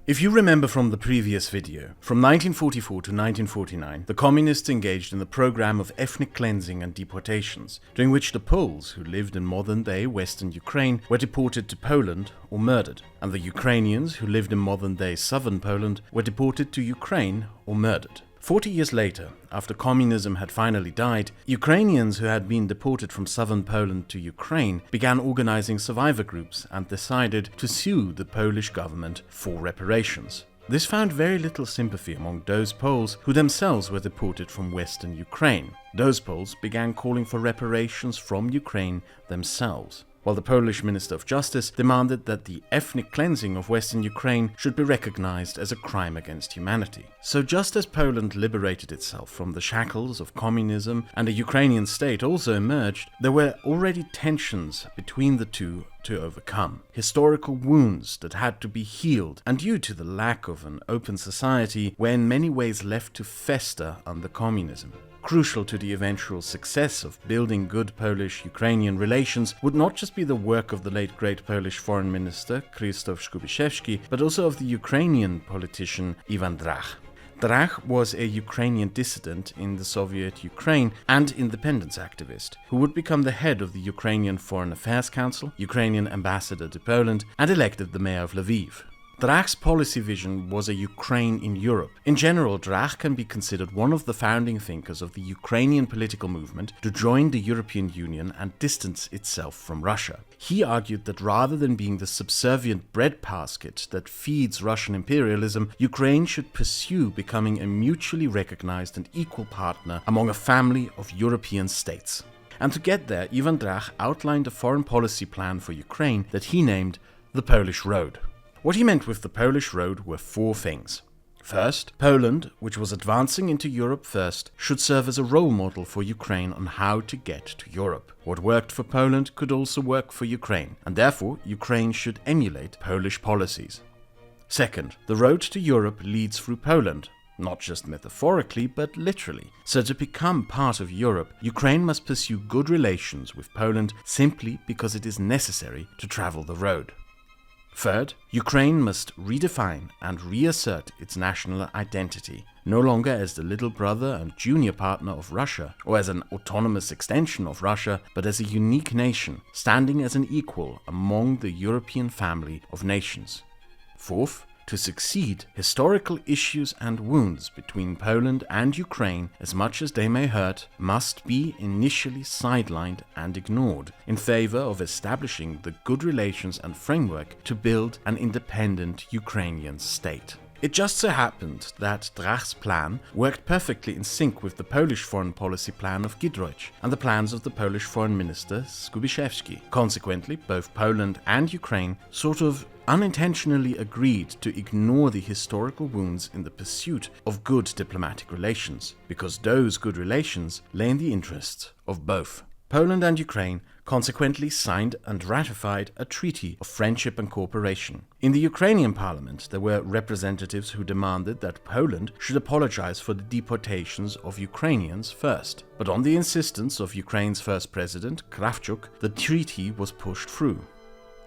If you remember from the previous video, from 1944 to 1949, the communists engaged in the program of ethnic cleansing and deportations, during which the Poles, who lived in modern-day Western Ukraine, were deported to Poland or murdered, and the Ukrainians, who lived in modern-day southern Poland, were deported to Ukraine or murdered. 40 years later, after communism had finally died, Ukrainians who had been deported from southern Poland to Ukraine began organizing survivor groups and decided to sue the Polish government for reparations. This found very little sympathy among those Poles who themselves were deported from Western Ukraine. Those Poles began calling for reparations from Ukraine themselves, while the Polish Minister of Justice demanded that the ethnic cleansing of Western Ukraine should be recognized as a crime against humanity. So just as Poland liberated itself from the shackles of communism and a Ukrainian state also emerged, there were already tensions between the two to overcome. Historical wounds that had to be healed, and due to the lack of an open society, were in many ways left to fester under communism. Crucial to the eventual success of building good Polish-Ukrainian relations would not just be the work of the late great Polish foreign minister Krzysztof Skubiszewski, but also of the Ukrainian politician Ivan Drach. Drach was a Ukrainian dissident in the Soviet Ukraine and independence activist, who would become the head of the Ukrainian Foreign Affairs Council, Ukrainian ambassador to Poland, and elected the mayor of Lviv. Drach's policy vision was a Ukraine in Europe. In general, Drach can be considered one of the founding thinkers of the Ukrainian political movement to join the European Union and distance itself from Russia. He argued that rather than being the subservient breadbasket that feeds Russian imperialism, Ukraine should pursue becoming a mutually recognized and equal partner among a family of European states. And to get there, Ivan Drach outlined a foreign policy plan for Ukraine that he named the Polish Road. What he meant with the Polish Road were four things. First, Poland, which was advancing into Europe first, should serve as a role model for Ukraine on how to get to Europe. What worked for Poland could also work for Ukraine, and therefore Ukraine should emulate Polish policies. Second, the road to Europe leads through Poland, not just metaphorically, but literally. So to become part of Europe, Ukraine must pursue good relations with Poland simply because it is necessary to travel the road. Third, Ukraine must redefine and reassert its national identity, no longer as the little brother and junior partner of Russia, or as an autonomous extension of Russia, but as a unique nation, standing as an equal among the European family of nations. Fourth, to succeed, historical issues and wounds between Poland and Ukraine, as much as they may hurt, must be initially sidelined and ignored, in favor of establishing the good relations and framework to build an independent Ukrainian state. It just so happened that Drach's plan worked perfectly in sync with the Polish foreign policy plan of Giedroyc and the plans of the Polish foreign minister Skubiszewski. Consequently, both Poland and Ukraine sort of unintentionally agreed to ignore the historical wounds in the pursuit of good diplomatic relations, because those good relations lay in the interests of both. Poland and Ukraine consequently signed and ratified a treaty of friendship and cooperation. In the Ukrainian parliament, there were representatives who demanded that Poland should apologize for the deportations of Ukrainians first. But on the insistence of Ukraine's first president, Kraut, the treaty was pushed through.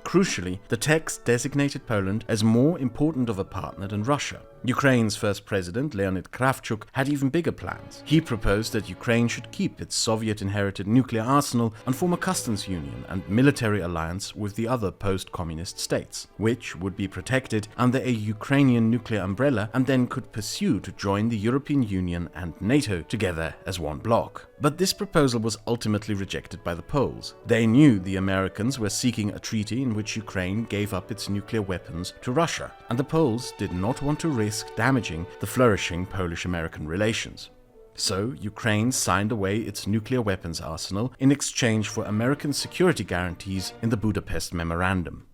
Crucially, the text designated Poland as more important of a partner than Russia. Ukraine's first president, Leonid Kravchuk, had even bigger plans. He proposed that Ukraine should keep its Soviet-inherited nuclear arsenal and form a customs union and military alliance with the other post-communist states, which would be protected under a Ukrainian nuclear umbrella and then could pursue to join the European Union and NATO together as one bloc. But this proposal was ultimately rejected by the Poles. They knew the Americans were seeking a treaty in which Ukraine gave up its nuclear weapons to Russia, and the Poles did not want to risk damaging the flourishing Polish-American relations. So, Ukraine signed away its nuclear weapons arsenal in exchange for American security guarantees in the Budapest Memorandum.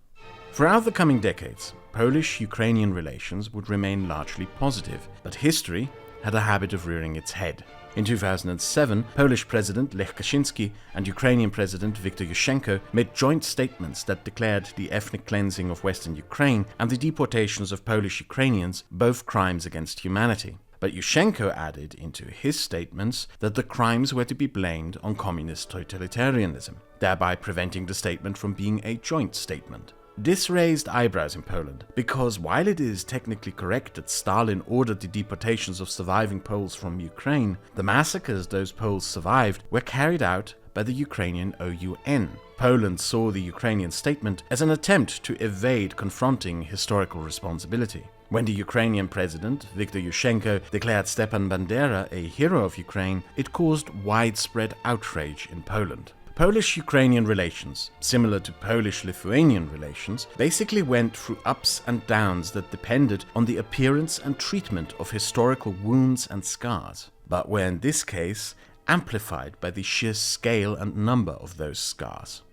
Throughout the coming decades, Polish-Ukrainian relations would remain largely positive, but history had a habit of rearing its head. In 2007, Polish President Lech Kaczynski and Ukrainian President Viktor Yushchenko made joint statements that declared the ethnic cleansing of Western Ukraine and the deportations of Polish Ukrainians both crimes against humanity. But Yushchenko added into his statements that the crimes were to be blamed on communist totalitarianism, thereby preventing the statement from being a joint statement. This raised eyebrows in Poland, because while it is technically correct that Stalin ordered the deportations of surviving Poles from Ukraine, the massacres those Poles survived were carried out by the Ukrainian OUN. Poland saw the Ukrainian statement as an attempt to evade confronting historical responsibility. When the Ukrainian president, Viktor Yushchenko, declared Stepan Bandera a hero of Ukraine, it caused widespread outrage in Poland. Polish-Ukrainian relations, similar to Polish-Lithuanian relations, basically went through ups and downs that depended on the appearance and treatment of historical wounds and scars, but were in this case amplified by the sheer scale and number of those scars.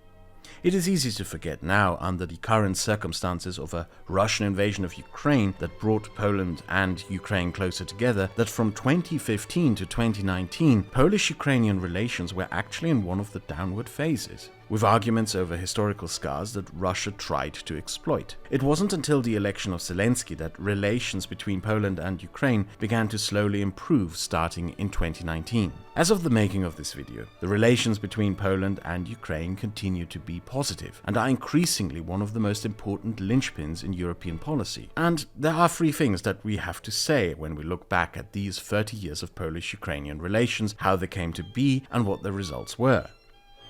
It is easy to forget now, under the current circumstances of a Russian invasion of Ukraine that brought Poland and Ukraine closer together, that from 2015 to 2019, Polish-Ukrainian relations were actually in one of the downward phases, with arguments over historical scars that Russia tried to exploit. It wasn't until the election of Zelensky that relations between Poland and Ukraine began to slowly improve, starting in 2019. As of the making of this video, the relations between Poland and Ukraine continue to be positive and are increasingly one of the most important linchpins in European policy. And there are three things that we have to say when we look back at these 30 years of Polish-Ukrainian relations, how they came to be and what the results were.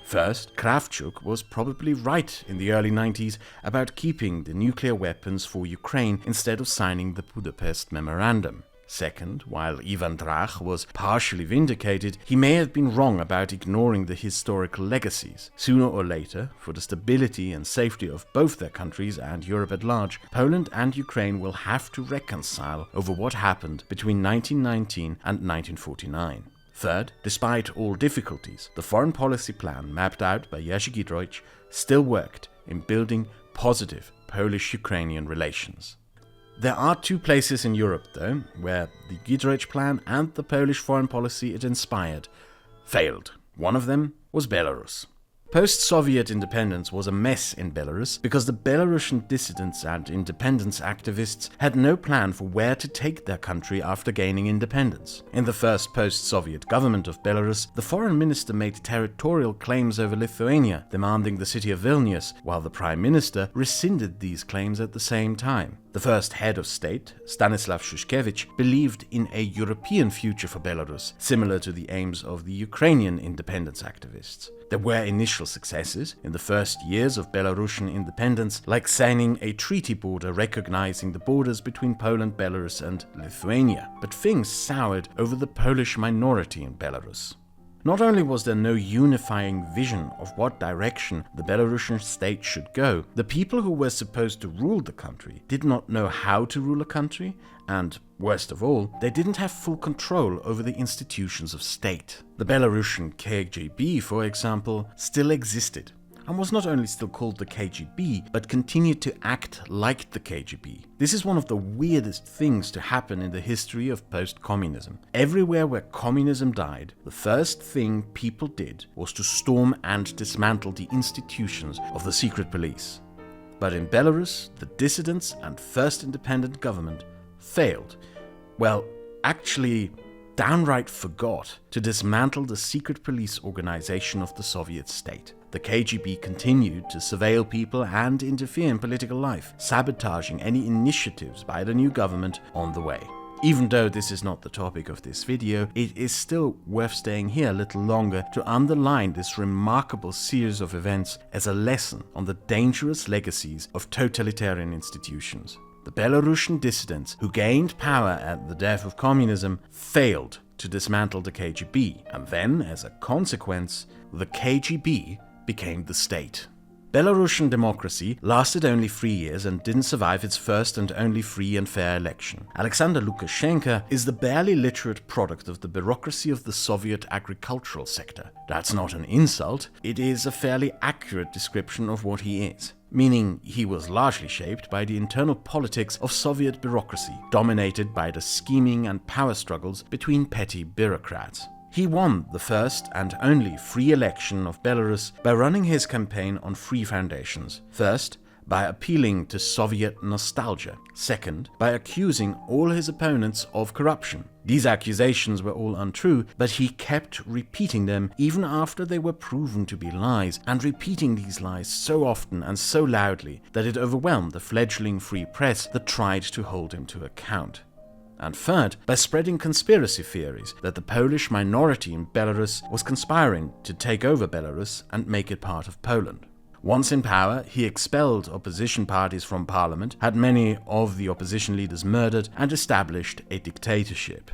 First, Kraut was probably right in the early 90s about keeping the nuclear weapons for Ukraine instead of signing the Budapest Memorandum. Second, while Ivan Drach was partially vindicated, he may have been wrong about ignoring the historical legacies. Sooner or later, for the stability and safety of both their countries and Europe at large, Poland and Ukraine will have to reconcile over what happened between 1919 and 1949. Third, despite all difficulties, the foreign policy plan mapped out by Jerzy Giedroyc still worked in building positive Polish-Ukrainian relations. There are two places in Europe, though, where the Giedroyc plan and the Polish foreign policy it inspired failed. One of them was Belarus. Post-Soviet independence was a mess in Belarus because the Belarusian dissidents and independence activists had no plan for where to take their country after gaining independence. In the first post-Soviet government of Belarus, the foreign minister made territorial claims over Lithuania, demanding the city of Vilnius, while the prime minister rescinded these claims at the same time. The first head of state, Stanislav Shushkevich, believed in a European future for Belarus, similar to the aims of the Ukrainian independence activists. There were initial successes in the first years of Belarusian independence, like signing a treaty border recognizing the borders between Poland, Belarus and Lithuania. But things soured over the Polish minority in Belarus. Not only was there no unifying vision of what direction the Belarusian state should go, the people who were supposed to rule the country did not know how to rule a country, and, worst of all, they didn't have full control over the institutions of state. The Belarusian KGB, for example, still existed, and was not only still called the KGB, but continued to act like the KGB. This is one of the weirdest things to happen in the history of post-communism. Everywhere where communism died, the first thing people did was to storm and dismantle the institutions of the secret police. But in Belarus, the dissidents and first independent government failed. Well, actually, downright forgot to dismantle the secret police organization of the Soviet state. The KGB continued to surveil people and interfere in political life, sabotaging any initiatives by the new government on the way. Even though this is not the topic of this video, it is still worth staying here a little longer to underline this remarkable series of events as a lesson on the dangerous legacies of totalitarian institutions. The Belarusian dissidents who gained power at the death of communism failed to dismantle the KGB, and then, as a consequence, the KGB became the state. Belarusian democracy lasted only 3 years and didn't survive its first and only free and fair election. Alexander Lukashenko is the barely literate product of the bureaucracy of the Soviet agricultural sector. That's not an insult, it is a fairly accurate description of what he is. Meaning he was largely shaped by the internal politics of Soviet bureaucracy, dominated by the scheming and power struggles between petty bureaucrats. He won the first and only free election of Belarus by running his campaign on three foundations. First, by appealing to Soviet nostalgia. Second, by accusing all his opponents of corruption. These accusations were all untrue, but he kept repeating them even after they were proven to be lies, and repeating these lies so often and so loudly that it overwhelmed the fledgling free press that tried to hold him to account. And third, by spreading conspiracy theories that the Polish minority in Belarus was conspiring to take over Belarus and make it part of Poland. Once in power, he expelled opposition parties from parliament, had many of the opposition leaders murdered, and established a dictatorship.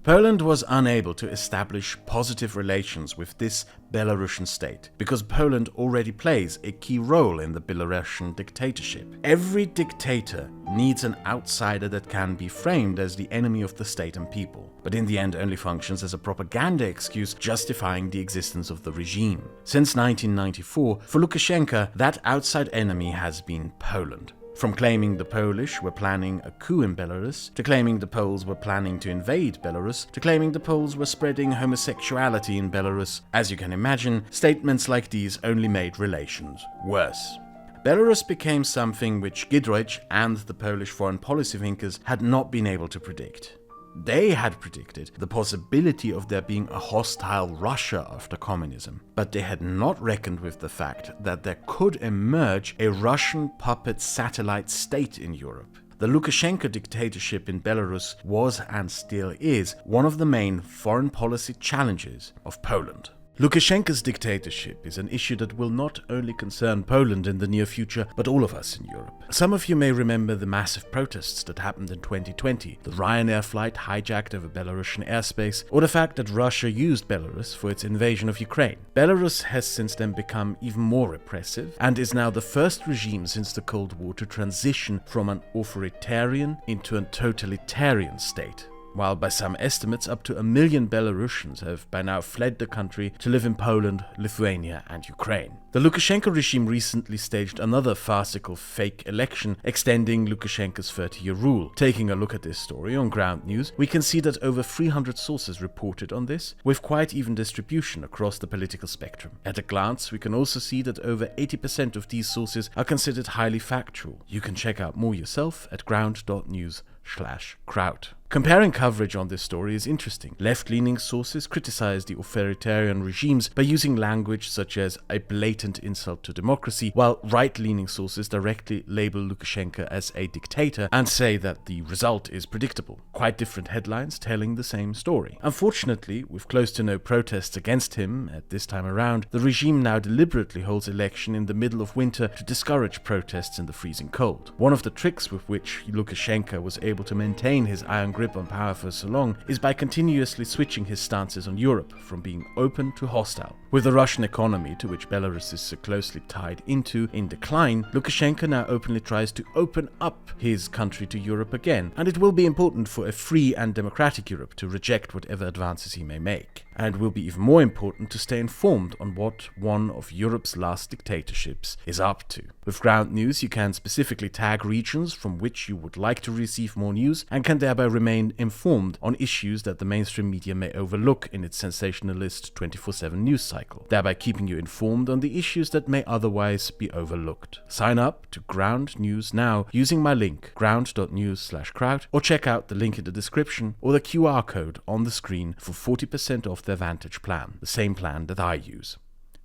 Poland was unable to establish positive relations with this Belarusian state because Poland already plays a key role in the Belarusian dictatorship. Every dictator needs an outsider that can be framed as the enemy of the state and people, but in the end only functions as a propaganda excuse justifying the existence of the regime. Since 1994, for Lukashenko, that outside enemy has been Poland. From claiming the Polish were planning a coup in Belarus, to claiming the Poles were planning to invade Belarus, to claiming the Poles were spreading homosexuality in Belarus. As you can imagine, statements like these only made relations worse. Belarus became something which Giedroyc and the Polish foreign policy thinkers had not been able to predict. They had predicted the possibility of there being a hostile Russia after communism, but they had not reckoned with the fact that there could emerge a Russian puppet satellite state in Europe. The Lukashenko dictatorship in Belarus was and still is one of the main foreign policy challenges of Poland. Lukashenko's dictatorship is an issue that will not only concern Poland in the near future, but all of us in Europe. Some of you may remember the massive protests that happened in 2020, the Ryanair flight hijacked over Belarusian airspace, or the fact that Russia used Belarus for its invasion of Ukraine. Belarus has since then become even more repressive, and is now the first regime since the Cold War to transition from an authoritarian into a totalitarian state. While by some estimates up to 1 million Belarusians have by now fled the country to live in Poland, Lithuania and Ukraine. The Lukashenko regime recently staged another farcical fake election extending Lukashenko's 30-year rule. Taking a look at this story on Ground News, we can see that over 300 sources reported on this, with quite even distribution across the political spectrum. At a glance, we can also see that over 80% of these sources are considered highly factual. You can check out more yourself at ground.news/Kraut. Comparing coverage on this story is interesting. Left-leaning sources criticize the authoritarian regimes by using language such as a blatant insult to democracy, while right-leaning sources directly label Lukashenko as a dictator and say that the result is predictable. Quite different headlines telling the same story. Unfortunately, with close to no protests against him at this time around, the regime now deliberately holds election in the middle of winter to discourage protests in the freezing cold. One of the tricks with which Lukashenko was able to maintain his iron grip on power for so long is by continuously switching his stances on Europe from being open to hostile. With the Russian economy, to which Belarus is so closely tied into, in decline, Lukashenko now openly tries to open up his country to Europe again, and it will be important for a free and democratic Europe to reject whatever advances he may make. And will be even more important to stay informed on what one of Europe's last dictatorships is up to. With Ground News, you can specifically tag regions from which you would like to receive more news and can thereby remain informed on issues that the mainstream media may overlook in its sensationalist 24/7 news cycle, thereby keeping you informed on the issues that may otherwise be overlooked. Sign up to Ground News now using my link ground.news/Kraut, or check out the link in the description or the QR code on the screen for 40% off their Vantage plan, the same plan that I use.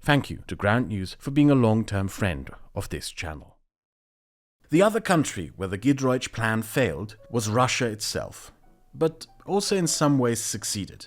Thank you to Ground News for being a long-term friend of this channel. The other country where the Giedroyc plan failed was Russia itself, but also in some ways succeeded.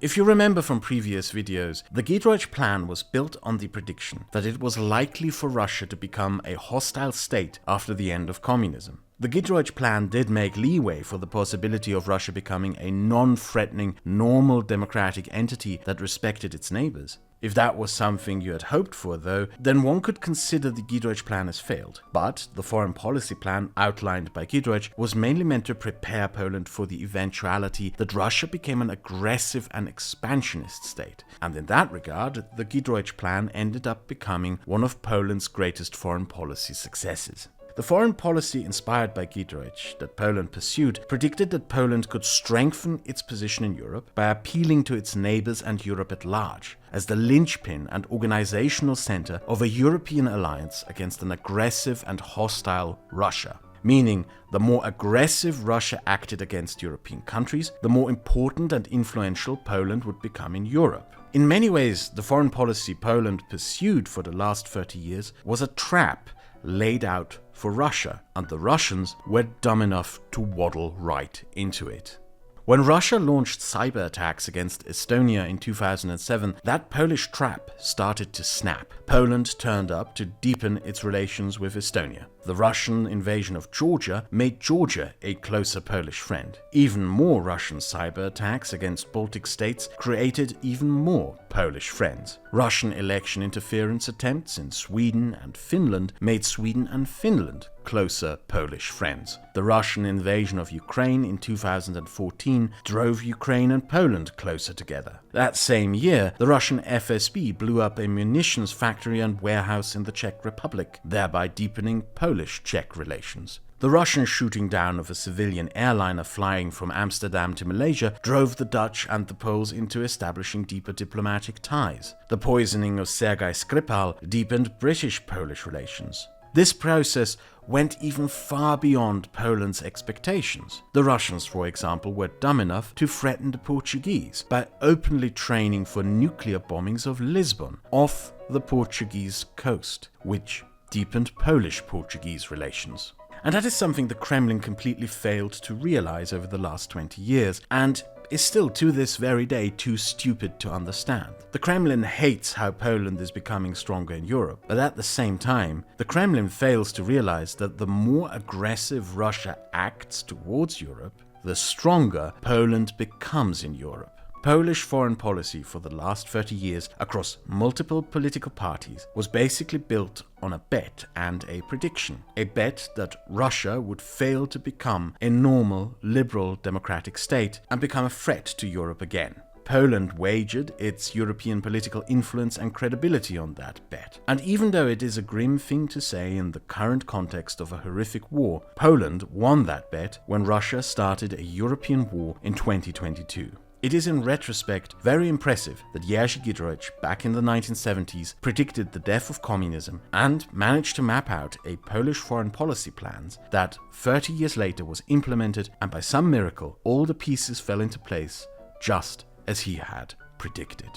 If you remember from previous videos, the Giedroyc plan was built on the prediction that it was likely for Russia to become a hostile state after the end of communism. The Giedroyc plan did make leeway for the possibility of Russia becoming a non-threatening, normal democratic entity that respected its neighbors. If that was something you had hoped for, though, then one could consider the Giedroyc plan as failed. But the foreign policy plan outlined by Giedroyc was mainly meant to prepare Poland for the eventuality that Russia became an aggressive and expansionist state. And in that regard, the Giedroyc plan ended up becoming one of Poland's greatest foreign policy successes. The foreign policy inspired by Giedroyc that Poland pursued predicted that Poland could strengthen its position in Europe by appealing to its neighbors and Europe at large, as the linchpin and organizational center of a European alliance against an aggressive and hostile Russia. Meaning, the more aggressive Russia acted against European countries, the more important and influential Poland would become in Europe. In many ways, the foreign policy Poland pursued for the last 30 years was a trap laid out for Russia, and the Russians were dumb enough to waddle right into it. When Russia launched cyber attacks against Estonia in 2007, that Polish trap started to snap. Poland turned up to deepen its relations with Estonia. The Russian invasion of Georgia made Georgia a closer Polish friend. Even more Russian cyber attacks against Baltic states created even more Polish friends. Russian election interference attempts in Sweden and Finland made Sweden and Finland closer Polish friends. The Russian invasion of Ukraine in 2014 drove Ukraine and Poland closer together. That same year, the Russian FSB blew up a munitions factory and warehouse in the Czech Republic, thereby deepening Polish-Czech relations. The Russian shooting down of a civilian airliner flying from Amsterdam to Malaysia drove the Dutch and the Poles into establishing deeper diplomatic ties. The poisoning of Sergei Skripal deepened British-Polish relations. This process went even far beyond Poland's expectations. The Russians, for example, were dumb enough to threaten the Portuguese by openly training for nuclear bombings of Lisbon off the Portuguese coast, which deepened Polish-Portuguese relations. And that is something the Kremlin completely failed to realize over the last 20 years, and is still to this very day too stupid to understand. The Kremlin hates how Poland is becoming stronger in Europe, but at the same time, the Kremlin fails to realize that the more aggressive Russia acts towards Europe, the stronger Poland becomes in Europe. Polish foreign policy for the last 30 years across multiple political parties was basically built on a bet and a prediction. A bet that Russia would fail to become a normal, liberal, democratic state and become a threat to Europe again. Poland wagered its European political influence and credibility on that bet. And even though it is a grim thing to say in the current context of a horrific war, Poland won that bet when Russia started a European war in 2022. It is in retrospect very impressive that Jerzy Giedroyc back in the 1970s predicted the death of communism and managed to map out a Polish foreign policy plans that 30 years later was implemented, and by some miracle all the pieces fell into place just as he had predicted.